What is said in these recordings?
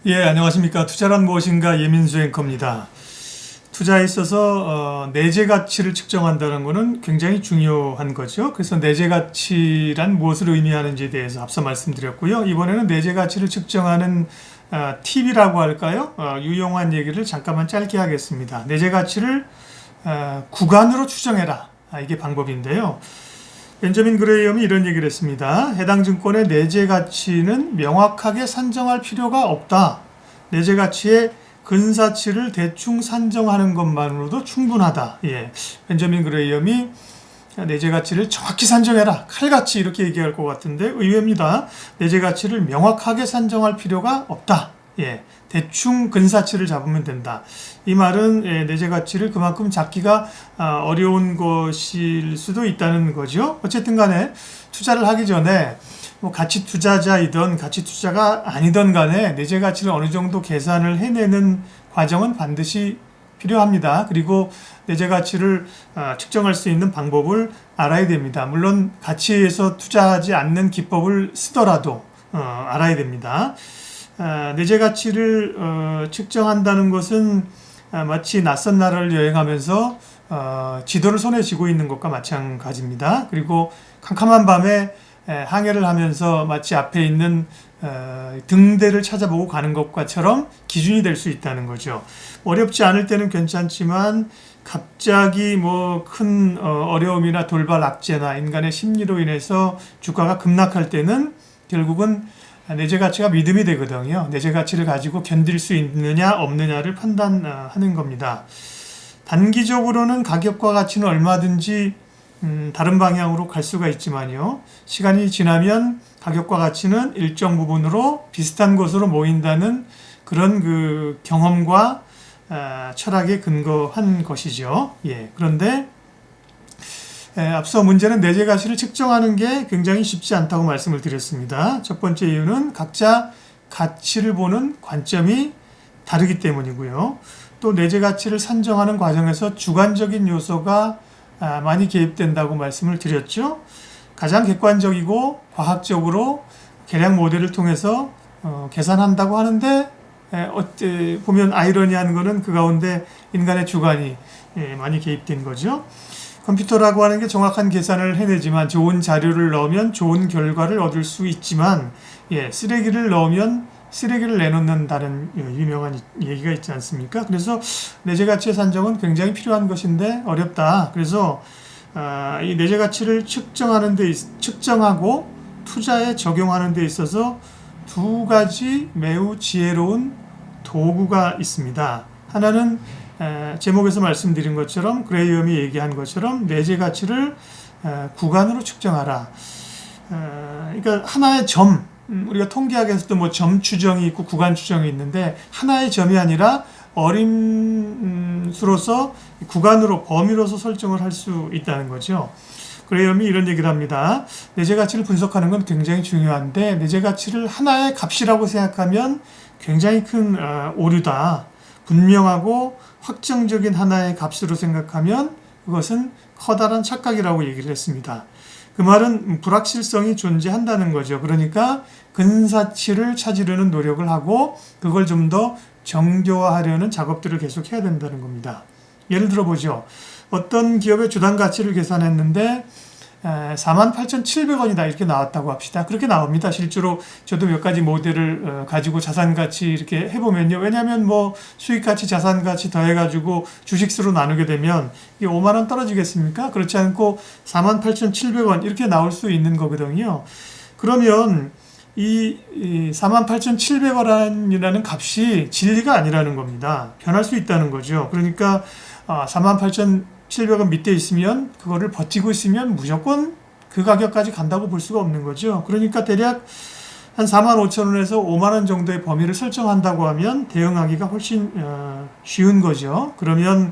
예, 안녕하십니까. 투자란 무엇인가 예민수 앵커입니다. 투자에 있어서 내재 가치를 측정한다는 것은 굉장히 중요한 거죠. 그래서 내재 가치란 무엇을 의미하는지에 대해서 앞서 말씀드렸고요. 이번에는 내재 가치를 측정하는 팁이라고 할까요? 유용한 얘기를 잠깐만 짧게 하겠습니다. 내재 가치를 구간으로 추정해라. 이게 방법인데요. 벤저민 그레이엄이 이런 얘기를 했습니다. 해당 증권의 내재 가치는 명확하게 산정할 필요가 없다. 내재 가치의 근사치를 대충 산정하는 것만으로도 충분하다. 예, 벤저민 그레이엄이 내재 가치를 정확히 산정해라. 칼같이 이렇게 얘기할 것 같은데 의외입니다. 내재 가치를 명확하게 산정할 필요가 없다. 예, 대충 근사치를 잡으면 된다. 이 말은 내재 가치를 그만큼 잡기가 어려운 것일 수도 있다는 거죠. 어쨌든 간에 투자를 하기 전에 뭐 가치 투자자이든 가치 투자가 아니든 간에 내재 가치를 어느 정도 계산을 해내는 과정은 반드시 필요합니다. 그리고 내재 가치를 측정할 수 있는 방법을 알아야 됩니다. 물론 가치에서 투자하지 않는 기법을 쓰더라도 알아야 됩니다. 내재 가치를 측정한다는 것은 마치 낯선 나라를 여행하면서 지도를 손에 쥐고 있는 것과 마찬가지입니다. 그리고 캄캄한 밤에 항해를 하면서 마치 앞에 있는 등대를 찾아보고 가는 것과처럼 기준이 될 수 있다는 거죠. 어렵지 않을 때는 괜찮지만 갑자기 뭐 큰 어려움이나 돌발 악재나 인간의 심리로 인해서 주가가 급락할 때는 결국은 내재 가치가 믿음이 되거든요. 내재 가치를 가지고 견딜 수 있느냐 없느냐를 판단하는 겁니다. 단기적으로는 가격과 가치는 얼마든지 다른 방향으로 갈 수가 있지만요. 시간이 지나면 가격과 가치는 일정 부분으로 비슷한 곳으로 모인다는 그런 그 경험과 철학에 근거한 것이죠. 예, 그런데 앞서 문제는 내재 가치를 측정하는 게 굉장히 쉽지 않다고 말씀을 드렸습니다. 첫 번째 이유는 각자 가치를 보는 관점이 다르기 때문이고요. 또 내재 가치를 산정하는 과정에서 주관적인 요소가 많이 개입된다고 말씀을 드렸죠. 가장 객관적이고 과학적으로 계량 모델을 통해서 계산한다고 하는데 보면 아이러니한 거는 그 가운데 인간의 주관이 많이 개입된 거죠. 컴퓨터라고 하는 게 정확한 계산을 해내지만 좋은 자료를 넣으면 좋은 결과를 얻을 수 있지만 쓰레기를 넣으면 쓰레기를 내놓는다는 유명한 얘기가 있지 않습니까? 그래서 내재 가치의 산정은 굉장히 필요한 것인데 어렵다. 그래서 이 내재 가치를 측정하고 투자에 적용하는 데 있어서 두 가지 매우 지혜로운 도구가 있습니다. 하나는 제목에서 말씀드린 것처럼 그레이엄이 얘기한 것처럼 내재 가치를 구간으로 측정하라. 그러니까 하나의 점, 우리가 통계학에서도 뭐 점 추정이 있고 구간 추정이 있는데 하나의 점이 아니라 어림수로서 구간으로 범위로서 설정을 할 수 있다는 거죠. 그레이엄이 이런 얘기를 합니다. 내재 가치를 분석하는 건 굉장히 중요한데 내재 가치를 하나의 값이라고 생각하면 굉장히 큰 오류다. 분명하고 확정적인 하나의 값으로 생각하면 그것은 커다란 착각이라고 얘기를 했습니다. 그 말은 불확실성이 존재한다는 거죠. 그러니까 근사치를 찾으려는 노력을 하고 그걸 좀 더 정교화하려는 작업들을 계속 해야 된다는 겁니다. 예를 들어 보죠. 어떤 기업의 주당 가치를 계산했는데 48,700원이다 이렇게 나왔다고 합시다. 그렇게 나옵니다. 실제로 저도 몇 가지 모델을 가지고 자산가치 이렇게 해보면요. 왜냐하면 뭐 수익가치, 자산가치 더해가지고 주식수로 나누게 되면 이게 5만 원 떨어지겠습니까? 그렇지 않고 48,700원 이렇게 나올 수 있는 거거든요. 그러면 이 48,700원이라는 값이 진리가 아니라는 겁니다. 변할 수 있다는 거죠. 그러니까 48,700원 밑에 있으면 그거를 버티고 있으면 무조건 그 가격까지 간다고 볼 수가 없는 거죠. 그러니까 대략 한 45,000원에서 5만원 정도의 범위를 설정한다고 하면 대응하기가 훨씬 쉬운 거죠. 그러면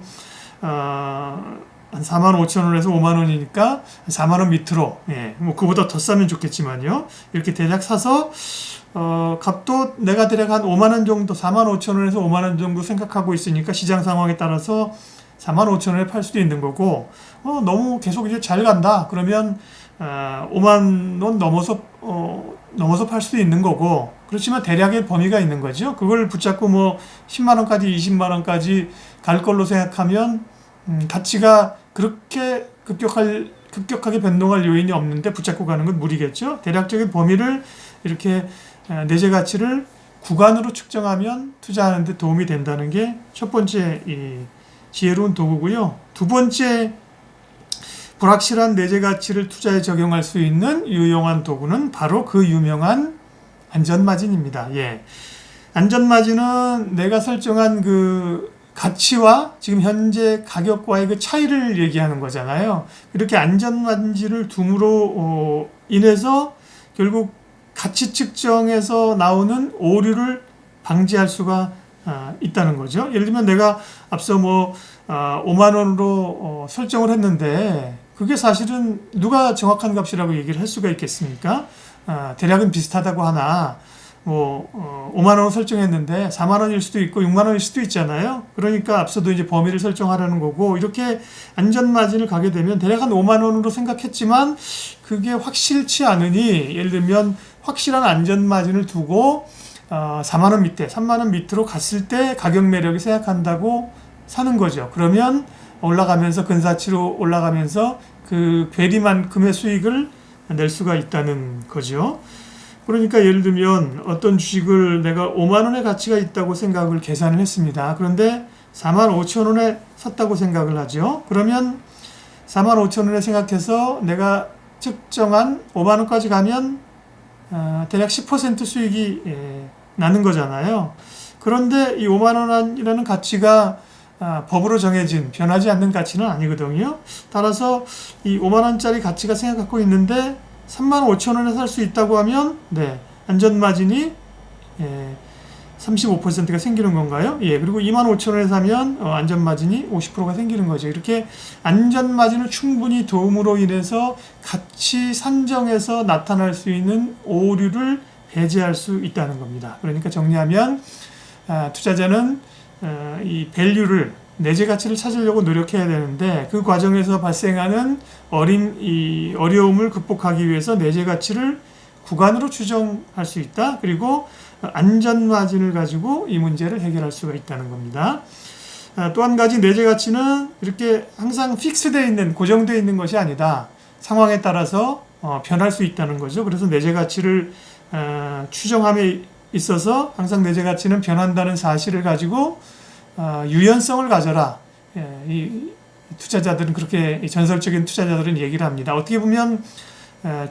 한 45,000원에서 5만원이니까 4만원 밑으로 뭐 그보다 더 싸면 좋겠지만요. 이렇게 대략 사서 값도 내가 대략 한 5만원 정도 45,000원에서 5만원 정도 생각하고 있으니까 시장 상황에 따라서 45,000원에 팔 수도 있는 거고 너무 계속 이제 잘 간다 그러면 5만 원 넘어서 팔 수도 있는 거고 그렇지만 대략의 범위가 있는 거죠. 그걸 붙잡고 뭐 10만 원까지 20만 원까지 갈 걸로 생각하면 가치가 그렇게 급격하게 변동할 요인이 없는데 붙잡고 가는 건 무리겠죠. 대략적인 범위를 이렇게 내재 가치를 구간으로 측정하면 투자하는 데 도움이 된다는 게 첫 번째 이 지혜로운 도구고요. 두 번째 불확실한 내재 가치를 투자에 적용할 수 있는 유용한 도구는 바로 그 유명한 안전마진입니다. 예. 안전마진은 내가 설정한 그 가치와 지금 현재 가격과의 그 차이를 얘기하는 거잖아요. 이렇게 안전마진을 둠으로 인해서 결국 가치 측정에서 나오는 오류를 방지할 수가 있다는 거죠. 예를 들면 내가 앞서 뭐 5만 원으로 설정을 했는데 그게 사실은 누가 정확한 값이라고 얘기를 할 수가 있겠습니까? 대략은 비슷하다고 하나 뭐 5만 원을 설정했는데 4만 원일 수도 있고 6만 원일 수도 있잖아요. 그러니까 앞서도 이제 범위를 설정하라는 거고, 이렇게 안전마진을 가게 되면 대략 한 5만 원으로 생각했지만 그게 확실치 않으니, 예를 들면 확실한 안전마진을 두고 4만 원 밑에 3만 원 밑으로 갔을 때 가격 매력이 생각한다고 사는 거죠. 그러면 올라가면서 근사치로 올라가면서 그 괴리만큼의 수익을 낼 수가 있다는 거죠. 그러니까 예를 들면 어떤 주식을 내가 5만 원의 가치가 있다고 생각을 계산을 했습니다. 그런데 4만 5천 원에 샀다고 생각을 하죠. 그러면 4만 5천 원에 생각해서 내가 측정한 5만 원까지 가면 대략 10% 수익이 나는 거잖아요. 그런데 이 5만 원이라는 가치가 법으로 정해진 변하지 않는 가치는 아니거든요. 따라서 이 5만 원짜리 가치가 생각하고 있는데 3만 5천 원에 살 수 있다고 하면 안전마진이 35%가 생기는 건가요? 예. 그리고 2만 5천 원에 사면 안전마진이 50%가 생기는 거죠. 이렇게 안전마진을 충분히 도움으로 인해서 가치 산정에서 나타날 수 있는 오류를 배제할 수 있다는 겁니다. 그러니까 정리하면 투자자는 이 밸류를, 내재 가치를 찾으려고 노력해야 되는데 그 과정에서 발생하는 어려움을 극복하기 위해서 내재 가치를 구간으로 추정할 수 있다. 그리고 안전마진을 가지고 이 문제를 해결할 수가 있다는 겁니다. 또 한 가지, 내재 가치는 이렇게 항상 픽스되어 있는, 고정되어 있는 것이 아니다. 상황에 따라서 변할 수 있다는 거죠. 그래서 내재 가치를 추정함에 있어서 항상 내재 가치는 변한다는 사실을 가지고 유연성을 가져라. 이 투자자들은 그렇게, 전설적인 투자자들은 얘기를 합니다. 어떻게 보면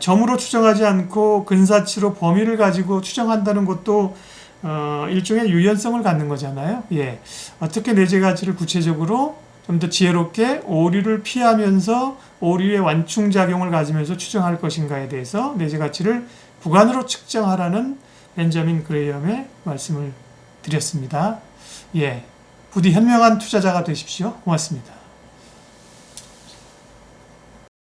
점으로 추정하지 않고 근사치로 범위를 가지고 추정한다는 것도 일종의 유연성을 갖는 거잖아요. 예. 어떻게 내재 가치를 구체적으로 좀 더 지혜롭게 오류를 피하면서 오류의 완충작용을 가지면서 추정할 것인가에 대해서 내재 가치를 구간으로 측정하라는 벤자민 그레이엄의 말씀을 드렸습니다. 예. 부디 현명한 투자자가 되십시오. 고맙습니다.